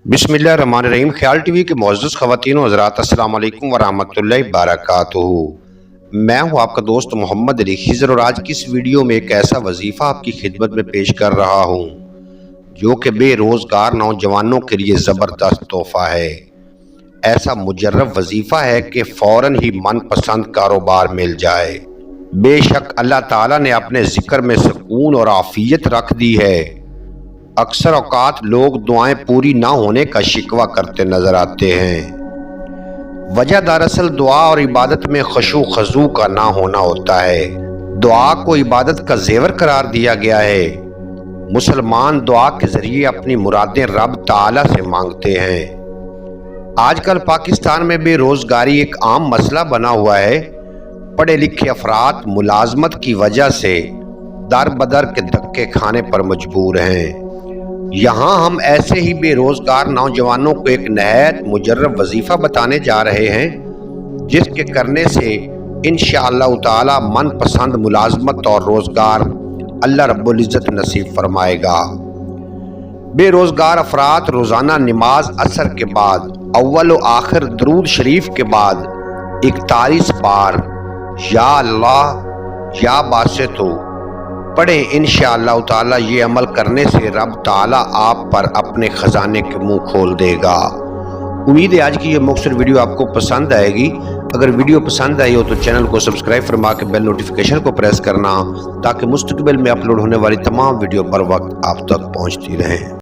बिस्मिल्लाहिर्रहमानिर्रहीम। ख्याल टीवी के मुअज़्ज़ज़ ख़वातीन व हज़रात, अस्सलाम वालेकुम व रहमतुल्लाहि व बरकातुहू। मैं हूं आपका दोस्त मोहम्मद अली खिज़र और आज की इस वीडियो में एक ऐसा वजीफ़ा आपकी खिदमत में पेश कर रहा हूं जो कि बेरोज़गार नौजवानों के लिए ज़बरदस्त तोहफ़ा है। ऐसा मुजर्रब वजीफ़ा है कि फ़ौरन ही मनपसंद कारोबार मिल जाए। बेशक अल्लाह ताला ने अपने ज़िक्र में सुकून और आफ़ियत रख दी है। अक्सर औकात लोग दुआएं पूरी ना होने का शिकवा करते नजर आते हैं। वजह दरअसल दुआ और इबादत में खुशू खजू का ना होना होता है। दुआ को इबादत का जेवर करार दिया गया है। मुसलमान दुआ के जरिए अपनी मुरादें रब ताला से मांगते हैं। आजकल पाकिस्तान में बेरोजगारी एक आम मसला बना हुआ है। पढ़े लिखे अफराद मुलाजमत की वजह से दर बदर के धक्के खाने पर मजबूर हैं। यहाँ हम ऐसे ही बेरोजगार नौजवानों को एक नहायत मुजर्रब वजीफा बताने जा रहे हैं जिसके करने से इंशाअल्लाह ताला मनपसंद मुलाजमत और रोजगार अल्लाह रब्बुल इज़्ज़त नसीब फरमाएगा। बेरोजगार अफराद रोजाना नमाज असर के बाद अव्वल व आखिर दरूद शरीफ के बाद 41 बार या अल्लाह या बासितो पढ़ें। इंशाअल्लाह ताला ये अमल करने से रब ताला आप पर अपने खजाने के मुंह खोल देगा। उम्मीद है आज की ये मुख्तसर वीडियो आपको पसंद आएगी। अगर वीडियो पसंद आई हो तो चैनल को सब्सक्राइब फरमा के बेल नोटिफिकेशन को प्रेस करना ताकि मुस्तकबिल में अपलोड होने वाली तमाम वीडियो पर वक्त आप तक पहुंचती रहें।